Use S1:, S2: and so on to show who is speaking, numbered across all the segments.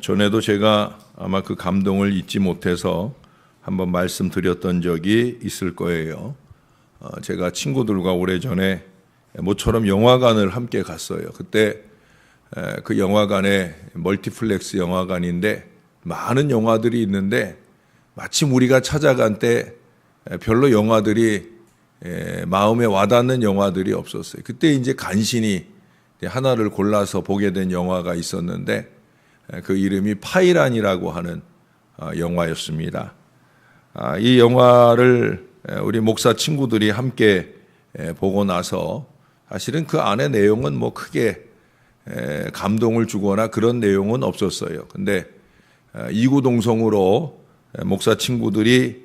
S1: 전에도 제가 아마 그 감동을 잊지 못해서 한번 말씀드렸던 적이 있을 거예요. 제가 친구들과 오래전에 모처럼 영화관을 함께 갔어요. 그때 그 영화관에 멀티플렉스 영화관인데 많은 영화들이 있는데 마침 우리가 찾아간 때 별로 영화들이 마음에 와닿는 영화들이 없었어요. 그때 이제 간신히 하나를 골라서 보게 된 영화가 있었는데 그 이름이 파이란이라고 하는 영화였습니다. 이 영화를 우리 목사 친구들이 함께 보고 나서 사실은 그 안의 내용은 뭐 크게 감동을 주거나 그런 내용은 없었어요. 근데 이구동성으로 목사 친구들이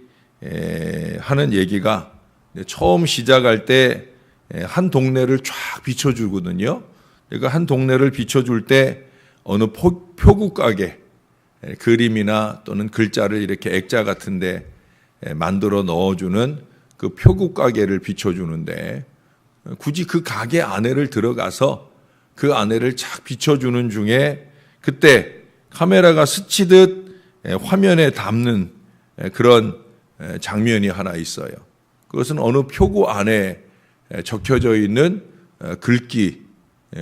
S1: 하는 얘기가 처음 시작할 때 한 동네를 쫙 비춰주거든요. 그러니까 한 동네를 비춰줄 때 어느 표구 가게 그림이나 또는 글자를 이렇게 액자 같은데 만들어 넣어주는 그 표구 가게를 비춰주는데 굳이 그 가게 안에를 들어가서 그 안에를 착 비춰주는 중에 그때 카메라가 스치듯 화면에 담는 그런 장면이 하나 있어요. 그것은 어느 표구 안에 적혀져 있는 글귀,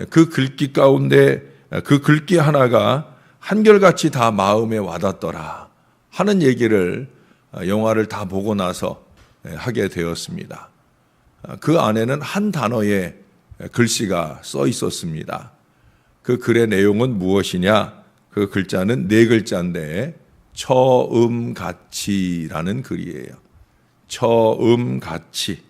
S1: 그 글귀 가운데 그 글귀 하나가 한결같이 다 마음에 와닿더라 하는 얘기를 영화를 다 보고 나서 하게 되었습니다. 그 안에는 한 단어의 글씨가 써 있었습니다. 그 글의 내용은 무엇이냐? 그 글자는 4글자인데 처음같이라는 글이에요. 처음같이.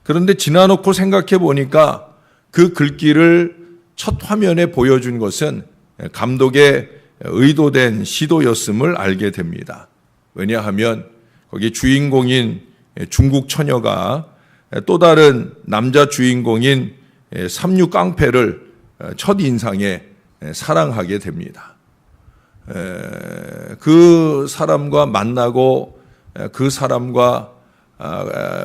S1: 그런데 지나놓고 생각해 보니까 그 글귀를 첫 화면에 보여준 것은 감독의 의도된 시도였음을 알게 됩니다. 왜냐하면 거기 주인공인 중국 처녀가 또 다른 남자 주인공인 삼류 깡패를 첫 인상에 사랑하게 됩니다. 그 사람과 만나고 그 사람과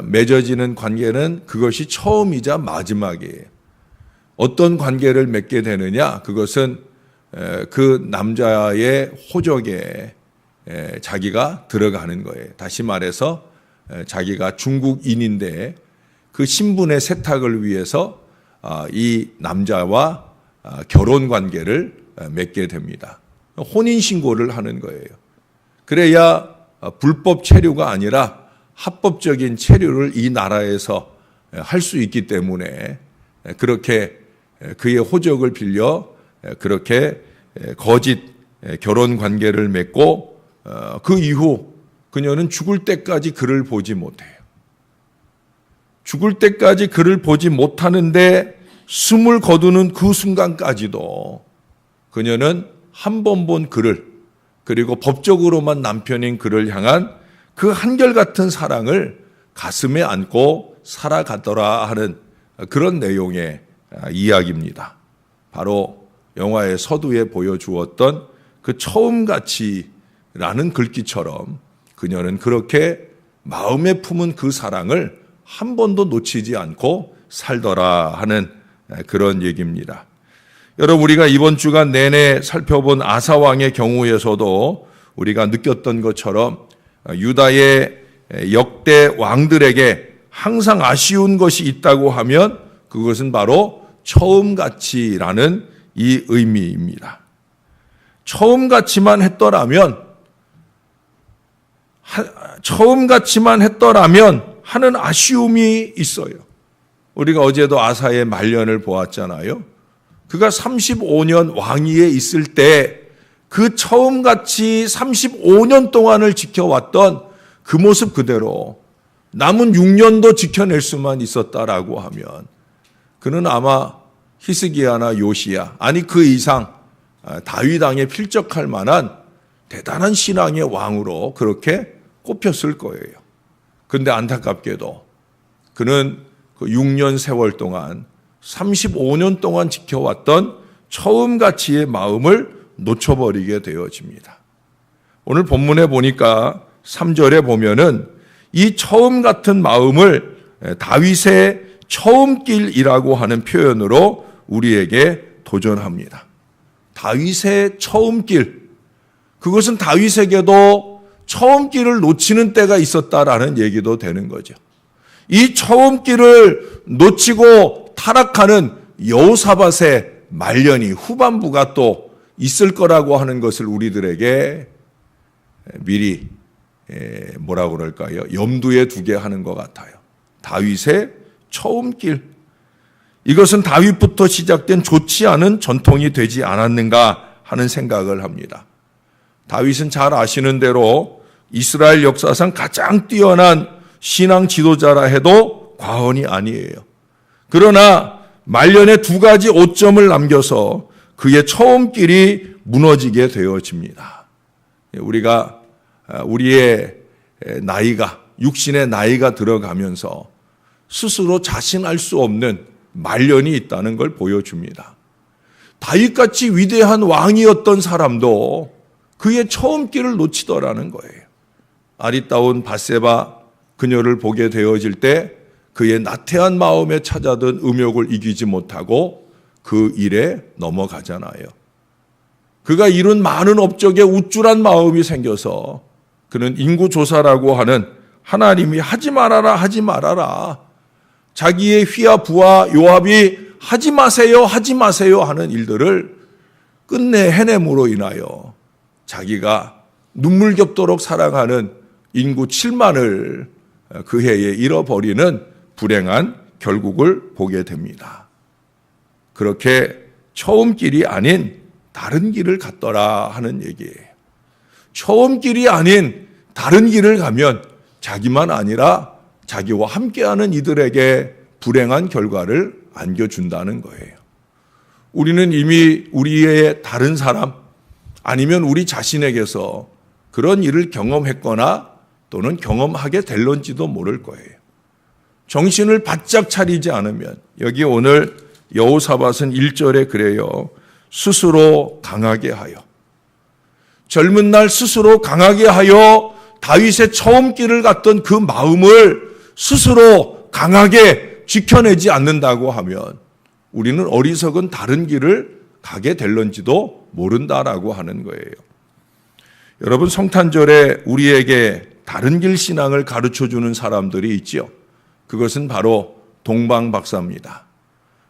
S1: 맺어지는 관계는 그것이 처음이자 마지막이에요. 어떤 관계를 맺게 되느냐? 그것은 그 남자의 호적에 자기가 들어가는 거예요. 다시 말해서 자기가 중국인인데 그 신분의 세탁을 위해서 이 남자와 결혼 관계를 맺게 됩니다. 혼인신고를 하는 거예요. 그래야 불법 체류가 아니라 합법적인 체류를 이 나라에서 할 수 있기 때문에 그렇게 그의 호적을 빌려 그렇게 거짓 결혼 관계를 맺고 그 이후 그녀는 죽을 때까지 그를 보지 못해요. 죽을 때까지 그를 보지 못하는데 숨을 거두는 그 순간까지도 그녀는 한 번 본 그를 그리고 법적으로만 남편인 그를 향한 그 한결같은 사랑을 가슴에 안고 살아가더라 하는 그런 내용의 이야기입니다. 바로 영화의 서두에 보여주었던 그 처음같이라는 글귀처럼 그녀는 그렇게 마음에 품은 그 사랑을 한 번도 놓치지 않고 살더라 하는 그런 얘기입니다. 여러분, 우리가 이번 주간 내내 살펴본 아사왕의 경우에서도 우리가 느꼈던 것처럼 유다의 역대 왕들에게 항상 아쉬운 것이 있다고 하면 그것은 바로 처음같이라는 이 의미입니다. 처음같이만 했더라면 하는 아쉬움이 있어요. 우리가 어제도 아사의 말년을 보았잖아요. 그가 35년 왕위에 있을 때 그 처음같이 35년 동안을 지켜왔던 그 모습 그대로 남은 6년도 지켜낼 수만 있었다라고 하면 그는 아마 히스기야나 요시야 아니 그 이상 다윗 왕에 필적할 만한 대단한 신앙의 왕으로 그렇게 꼽혔을 거예요. 그런데 안타깝게도 그는 그 6년 세월 동안 35년 동안 지켜왔던 처음같이의 마음을 놓쳐버리게 되어집니다. 오늘 본문에 보니까 3절에 보면은 이 처음 같은 마음을 다윗의 처음길이라고 하는 표현으로 우리에게 도전합니다. 다윗의 처음 길, 그것은 다윗에게도 처음 길을 놓치는 때가 있었다라는 얘기도 되는 거죠. 이 처음 길을 놓치고 타락하는 여호사밧의 말년이, 후반부가 또 있을 거라고 하는 것을 우리들에게 미리 뭐라고 그럴까요? 염두에 두게 하는 것 같아요. 다윗의 처음 길, 이것은 다윗부터 시작된 좋지 않은 전통이 되지 않았는가 하는 생각을 합니다. 다윗은 잘 아시는 대로 이스라엘 역사상 가장 뛰어난 신앙 지도자라 해도 과언이 아니에요. 그러나 말년에 두 가지 오점을 남겨서 그의 처음 길이 무너지게 되어집니다. 우리가 우리의 나이가, 육신의 나이가 들어가면서 스스로 자신할 수 없는 말년이 있다는 걸 보여줍니다. 다윗같이 위대한 왕이었던 사람도 그의 처음 길을 놓치더라는 거예요. 아리따운 밧세바 그녀를 보게 되어질 때 그의 나태한 마음에 찾아든 음욕을 이기지 못하고 그 일에 넘어가잖아요. 그가 이룬 많은 업적에 우쭐한 마음이 생겨서 그는 인구조사라고 하는, 하나님이 하지 말아라 하지 말아라, 자기의 휘하 부하 요압이 하지 마세요 하지 마세요 하는 일들을 끝내 해냄으로 인하여 자기가 눈물겹도록 사랑하는 인구 7만을 그 해에 잃어버리는 불행한 결국을 보게 됩니다. 그렇게 처음 길이 아닌 다른 길을 갔더라 하는 얘기예요. 처음 길이 아닌 다른 길을 가면 자기만 아니라 자기와 함께하는 이들에게 불행한 결과를 안겨준다는 거예요. 우리는 이미 우리의 다른 사람 아니면 우리 자신에게서 그런 일을 경험했거나 또는 경험하게 될런지도 모를 거예요. 정신을 바짝 차리지 않으면, 여기 오늘 여호사밧은 1절에 그래요. 스스로 강하게 하여. 젊은 날 스스로 강하게 하여 다윗의 처음 길을 갔던 그 마음을 스스로 강하게 지켜내지 않는다고 하면 우리는 어리석은 다른 길을 가게 될런지도 모른다라고 하는 거예요. 여러분, 성탄절에 우리에게 다른 길 신앙을 가르쳐주는 사람들이 있죠. 그것은 바로 동방박사입니다.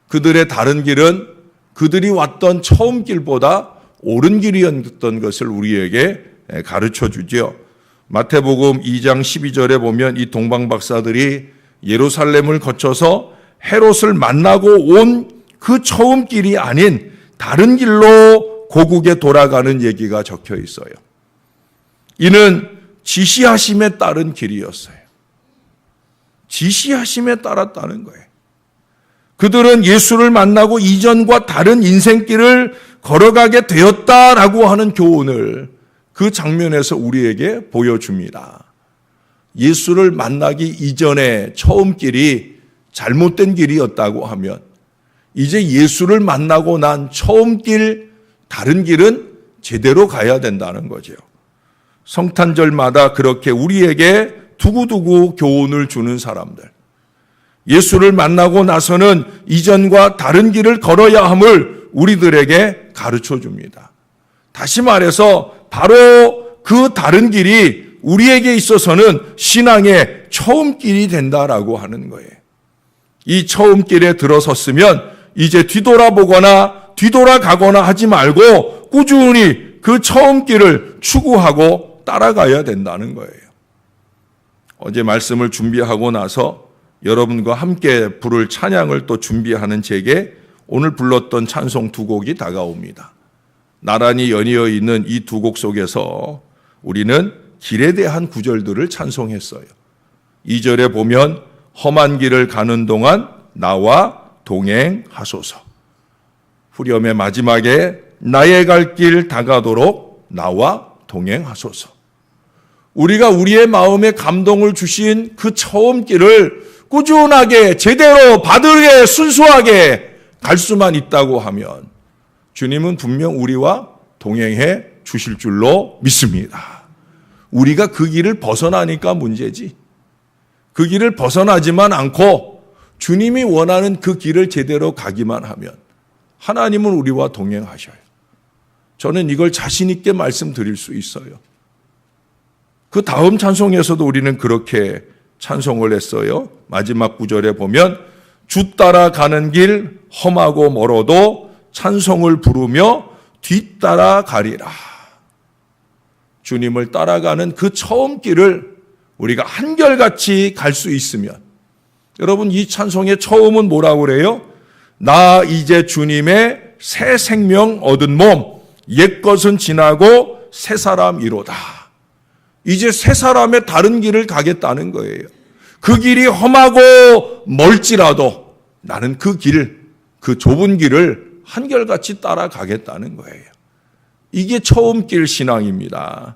S1: 그들의 다른 길은 그들이 왔던 처음 길보다 옳은 길이었던 것을 우리에게 가르쳐주죠. 마태복음 2장 12절에 보면 이 동방박사들이 예루살렘을 거쳐서 헤롯을 만나고 온 그 처음 길이 아닌 다른 길로 고국에 돌아가는 얘기가 적혀 있어요. 이는 지시하심에 따른 길이었어요. 지시하심에 따랐다는 거예요. 그들은 예수를 만나고 이전과 다른 인생길을 걸어가게 되었다라고 하는 교훈을 그 장면에서 우리에게 보여줍니다. 예수를 만나기 이전의 처음 길이 잘못된 길이었다고 하면 이제 예수를 만나고 난 처음 길, 다른 길은 제대로 가야 된다는 거죠. 성탄절마다 그렇게 우리에게 두고두고 교훈을 주는 사람들, 예수를 만나고 나서는 이전과 다른 길을 걸어야 함을 우리들에게 가르쳐 줍니다. 다시 말해서 바로 그 다른 길이 우리에게 있어서는 신앙의 처음 길이 된다라고 하는 거예요. 이 처음 길에 들어섰으면 이제 뒤돌아보거나 뒤돌아가거나 하지 말고 꾸준히 그 처음 길을 추구하고 따라가야 된다는 거예요. 어제 말씀을 준비하고 나서 여러분과 함께 부를 찬양을 또 준비하는 제게 오늘 불렀던 찬송 두 곡이 다가옵니다. 나란히 연이어 있는 이 두 곡 속에서 우리는 길에 대한 구절들을 찬송했어요. 2절에 보면 험한 길을 가는 동안 나와 동행하소서. 후렴의 마지막에 나의 갈 길 다가도록 나와 동행하소서. 우리가 우리의 마음에 감동을 주신 그 처음 길을 꾸준하게 제대로 바르게 순수하게 갈 수만 있다고 하면 주님은 분명 우리와 동행해 주실 줄로 믿습니다. 우리가 그 길을 벗어나니까 문제지. 그 길을 벗어나지만 않고 주님이 원하는 그 길을 제대로 가기만 하면 하나님은 우리와 동행하셔요. 저는 이걸 자신 있게 말씀드릴 수 있어요. 그 다음 찬송에서도 우리는 그렇게 찬송을 했어요. 마지막 구절에 보면 주 따라가는 길 험하고 멀어도 찬송을 부르며 뒤따라 가리라. 주님을 따라가는 그 처음 길을 우리가 한결같이 갈 수 있으면, 여러분 이 찬송의 처음은 뭐라고 그래요? 나 이제 주님의 새 생명 얻은 몸, 옛것은 지나고 새 사람이로다. 이제 새 사람의 다른 길을 가겠다는 거예요. 그 길이 험하고 멀지라도 나는 그 길, 그 좁은 길을 한결같이 따라가겠다는 거예요. 이게 처음 길 신앙입니다.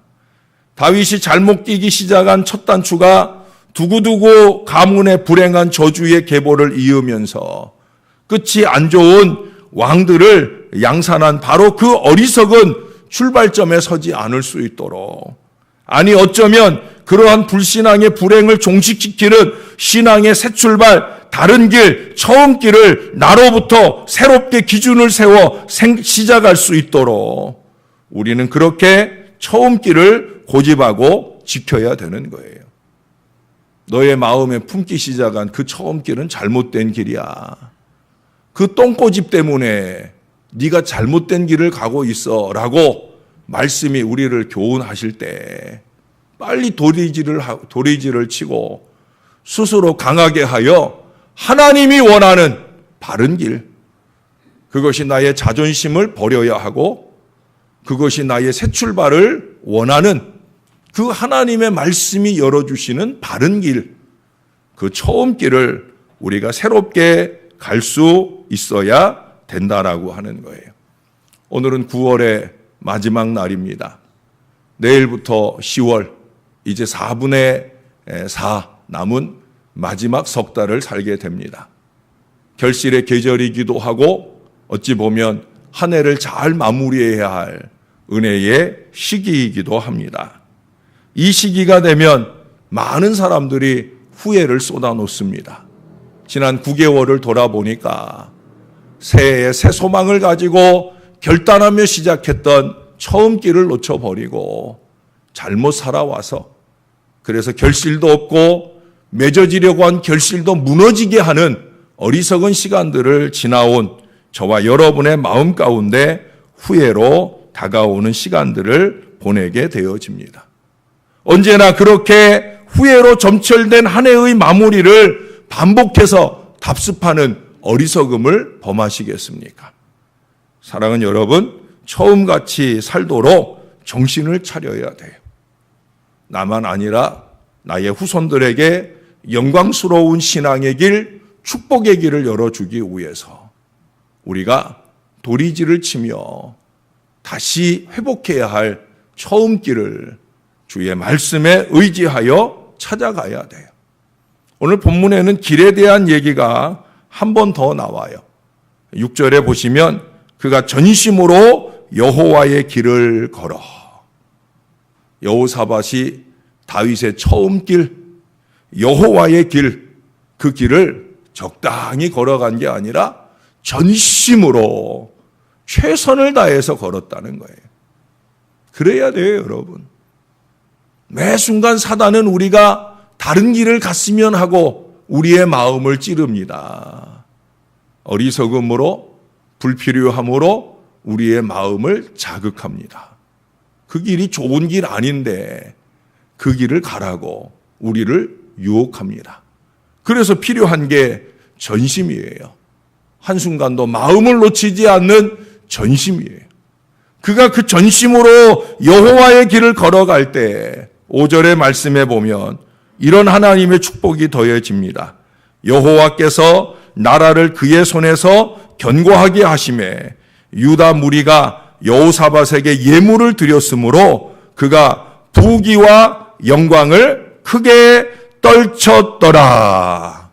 S1: 다윗이 잘못 끼기 시작한 첫 단추가 두고두고 가문의 불행한 저주의 계보를 이으면서 끝이 안 좋은 왕들을 양산한 바로 그 어리석은 출발점에 서지 않을 수 있도록, 아니 어쩌면 그러한 불신앙의 불행을 종식시키는 신앙의 새 출발, 다른 길, 처음 길을 나로부터 새롭게 기준을 세워 시작할 수 있도록 우리는 그렇게 처음 길을 고집하고 지켜야 되는 거예요. 너의 마음에 품기 시작한 그 처음 길은 잘못된 길이야. 그 똥꼬집 때문에 네가 잘못된 길을 가고 있어 라고 말씀이 우리를 교훈하실 때 빨리 도리지를 치고 스스로 강하게 하여 하나님이 원하는 바른 길, 그것이 나의 자존심을 버려야 하고 그것이 나의 새 출발을 원하는 그 하나님의 말씀이 열어주시는 바른 길, 그 처음 길을 우리가 새롭게 갈 수 있어야 된다라고 하는 거예요. 오늘은 9월의 마지막 날입니다. 내일부터 10월, 이제 4분의 4 남은 마지막 석 달을 살게 됩니다. 결실의 계절이기도 하고 어찌 보면 한 해를 잘 마무리해야 할 은혜의 시기이기도 합니다. 이 시기가 되면 많은 사람들이 후회를 쏟아놓습니다. 지난 9개월을 돌아보니까 새해에 새 소망을 가지고 결단하며 시작했던 처음 길을 놓쳐버리고 잘못 살아와서 그래서 결실도 없고 맺어지려고 한 결실도 무너지게 하는 어리석은 시간들을 지나온 저와 여러분의 마음 가운데 후회로 다가오는 시간들을 보내게 되어집니다. 언제나 그렇게 후회로 점철된 한 해의 마무리를 반복해서 답습하는 어리석음을 범하시겠습니까? 사랑하는 여러분, 처음같이 살도록 정신을 차려야 돼요. 나만 아니라 나의 후손들에게 영광스러운 신앙의 길, 축복의 길을 열어주기 위해서 우리가 도리지를 치며 다시 회복해야 할 처음 길을 주의 말씀에 의지하여 찾아가야 돼요. 오늘 본문에는 길에 대한 얘기가 한 번 더 나와요. 6절에 보시면 그가 전심으로 여호와의 길을 걸어. 여호사밧이 다윗의 처음 길, 여호와의 길, 그 길을 적당히 걸어간 게 아니라 전심으로 최선을 다해서 걸었다는 거예요. 그래야 돼요, 여러분. 매 순간 사단은 우리가 다른 길을 갔으면 하고 우리의 마음을 찌릅니다. 어리석음으로, 불필요함으로 우리의 마음을 자극합니다. 그 길이 좋은 길 아닌데 그 길을 가라고 우리를 유혹합니다. 그래서 필요한 게 전심이에요. 한순간도 마음을 놓치지 않는 전심이에요. 그가 그 전심으로 여호와의 길을 걸어갈 때 5절의 말씀에 보면 이런 하나님의 축복이 더해집니다. 여호와께서 나라를 그의 손에서 견고하게 하심에 유다 무리가 여호사밧에게 예물을 드렸으므로 그가 부귀와 영광을 크게 떨쳤더라.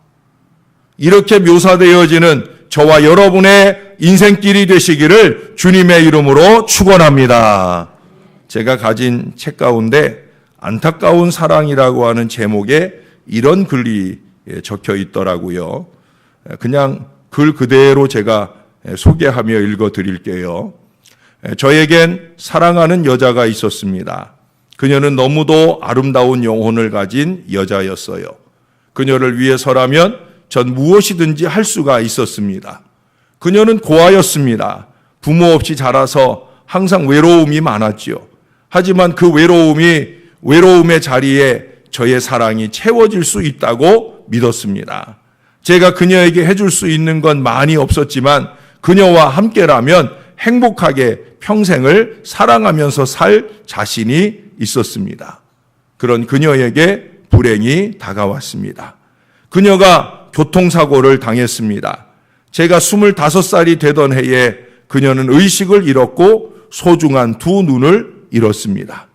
S1: 이렇게 묘사되어지는 저와 여러분의 인생길이 되시기를 주님의 이름으로 축원합니다. 제가 가진 책 가운데 안타까운 사랑이라고 하는 제목에 이런 글이 적혀 있더라고요. 그냥 글 그대로 제가 소개하며 읽어 드릴게요. 저에겐 사랑하는 여자가 있었습니다. 그녀는 너무도 아름다운 영혼을 가진 여자였어요. 그녀를 위해서라면 전 무엇이든지 할 수가 있었습니다. 그녀는 고아였습니다. 부모 없이 자라서 항상 외로움이 많았지요. 하지만 그 외로움의 자리에 저의 사랑이 채워질 수 있다고 믿었습니다. 제가 그녀에게 해줄 수 있는 건 많이 없었지만 그녀와 함께라면 행복하게 평생을 사랑하면서 살 자신이 있었습니다. 그런 그녀에게 불행이 다가왔습니다. 그녀가 교통사고를 당했습니다. 제가 25살이 되던 해에 그녀는 의식을 잃었고 소중한 두 눈을 잃었습니다.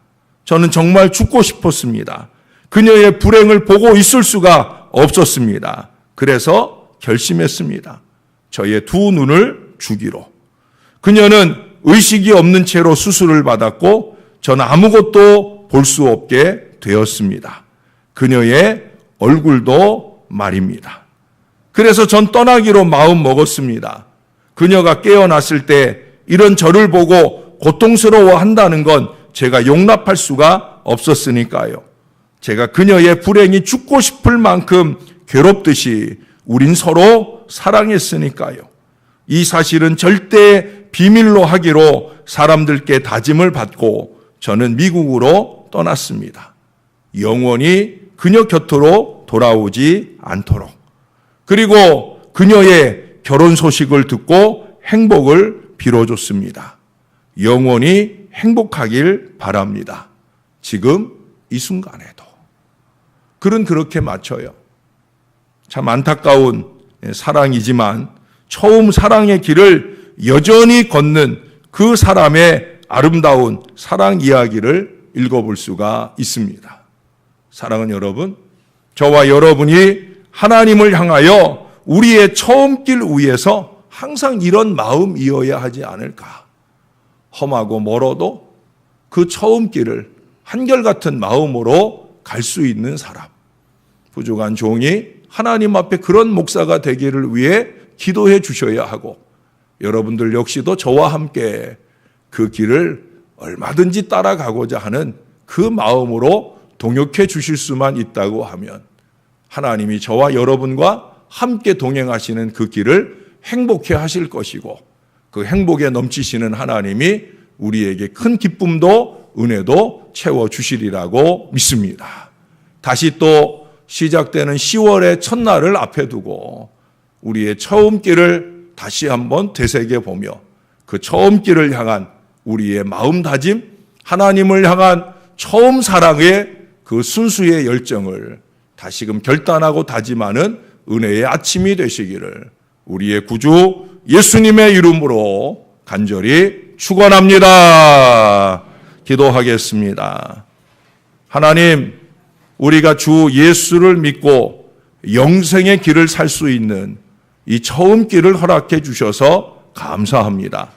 S1: 저는 정말 죽고 싶었습니다. 그녀의 불행을 보고 있을 수가 없었습니다. 그래서 결심했습니다. 저의 두 눈을 주기로. 그녀는 의식이 없는 채로 수술을 받았고 저는 아무것도 볼 수 없게 되었습니다. 그녀의 얼굴도 말입니다. 그래서 전 떠나기로 마음 먹었습니다. 그녀가 깨어났을 때 이런 저를 보고 고통스러워 한다는 건 제가 용납할 수가 없었으니까요. 제가 그녀의 불행이 죽고 싶을 만큼 괴롭듯이 우린 서로 사랑했으니까요. 이 사실은 절대 비밀로 하기로 사람들께 다짐을 받고 저는 미국으로 떠났습니다. 영원히 그녀 곁으로 돌아오지 않도록. 그리고 그녀의 결혼 소식을 듣고 행복을 빌어줬습니다. 영원히 행복하길 바랍니다. 지금 이 순간에도. 글은 그렇게 마쳐요. 참 안타까운 사랑이지만 처음 사랑의 길을 여전히 걷는 그 사람의 아름다운 사랑 이야기를 읽어볼 수가 있습니다. 사랑하는 여러분, 저와 여러분이 하나님을 향하여 우리의 처음 길 위에서 항상 이런 마음이어야 하지 않을까. 험하고 멀어도 그 처음 길을 한결같은 마음으로 갈 수 있는 사람. 부족한 종이 하나님 앞에 그런 목사가 되기를 위해 기도해 주셔야 하고 여러분들 역시도 저와 함께 그 길을 얼마든지 따라가고자 하는 그 마음으로 동역해 주실 수만 있다고 하면 하나님이 저와 여러분과 함께 동행하시는 그 길을 행복해 하실 것이고 그 행복에 넘치시는 하나님이 우리에게 큰 기쁨도 은혜도 채워주시리라고 믿습니다. 다시 또 시작되는 10월의 첫날을 앞에 두고 우리의 처음 길을 다시 한번 되새겨보며 그 처음 길을 향한 우리의 마음다짐, 하나님을 향한 처음 사랑의 그 순수의 열정을 다시금 결단하고 다짐하는 은혜의 아침이 되시기를 우리의 구주 예수님의 이름으로 간절히 축원합니다. 기도하겠습니다. 하나님, 우리가 주 예수를 믿고 영생의 길을 살 수 있는 이 처음 길을 허락해 주셔서 감사합니다.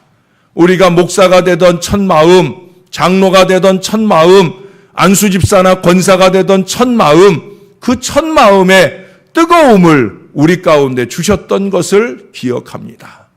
S1: 우리가 목사가 되던 첫 마음, 장로가 되던 첫 마음, 안수집사나 권사가 되던 첫 마음, 그 첫 마음의 뜨거움을 우리 가운데 주셨던 것을 기억합니다.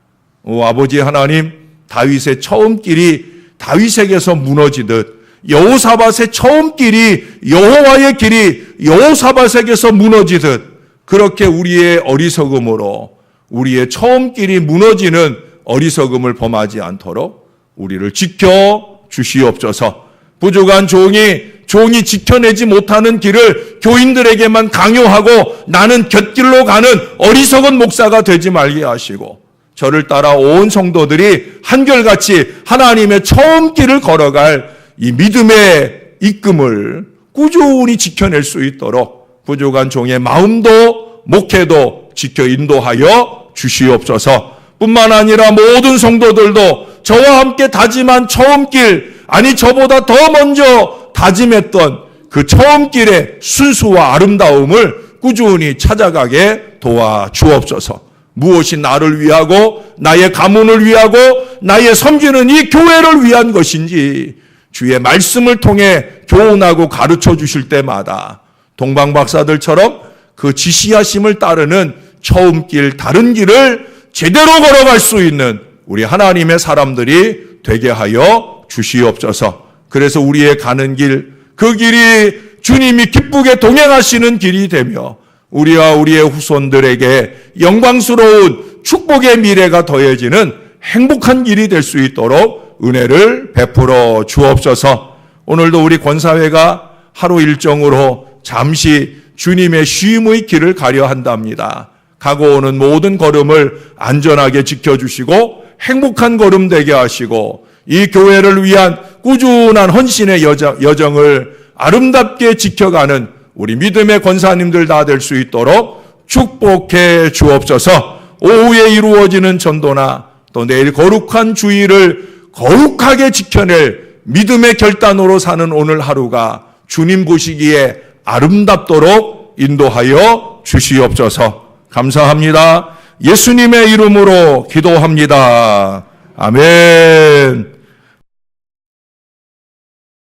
S1: 오 아버지 하나님, 다윗의 처음 길이 다윗에게서 무너지듯 여호사밧의 처음 길이 여호와의 길이 여호사밧에게서 무너지듯 그렇게 우리의 어리석음으로 우리의 처음 길이 무너지는 어리석음을 범하지 않도록 우리를 지켜 주시옵소서. 부족한 종이 지켜내지 못하는 길을 교인들에게만 강요하고 나는 곁길로 가는 어리석은 목사가 되지 말게 하시고 저를 따라 온 성도들이 한결같이 하나님의 처음 길을 걸어갈 이 믿음의 이끔을 꾸준히 지켜낼 수 있도록 부족한 종의 마음도 목회도 지켜 인도하여 주시옵소서. 뿐만 아니라 모든 성도들도 저와 함께 다짐한 처음 길, 아니 저보다 더 먼저 다짐했던 그 처음 길의 순수와 아름다움을 꾸준히 찾아가게 도와주옵소서. 무엇이 나를 위하고 나의 가문을 위하고 나의 섬기는 이 교회를 위한 것인지 주의 말씀을 통해 교훈하고 가르쳐 주실 때마다 동방박사들처럼 그 지시하심을 따르는 처음 길, 다른 길을 제대로 걸어갈 수 있는 우리 하나님의 사람들이 되게 하여 주시옵소서. 그래서 우리의 가는 길, 그 길이 주님이 기쁘게 동행하시는 길이 되며 우리와 우리의 후손들에게 영광스러운 축복의 미래가 더해지는 행복한 길이 될 수 있도록 은혜를 베풀어 주옵소서. 오늘도 우리 권사회가 하루 일정으로 잠시 주님의 쉼의 길을 가려 한답니다. 가고 오는 모든 걸음을 안전하게 지켜주시고 행복한 걸음 되게 하시고 이 교회를 위한 꾸준한 헌신의 여정을 아름답게 지켜가는 우리 믿음의 권사님들 다 될 수 있도록 축복해 주옵소서. 오후에 이루어지는 전도나 또 내일 거룩한 주일을 거룩하게 지켜낼 믿음의 결단으로 사는 오늘 하루가 주님 보시기에 아름답도록 인도하여 주시옵소서. 감사합니다. 예수님의 이름으로 기도합니다. 아멘.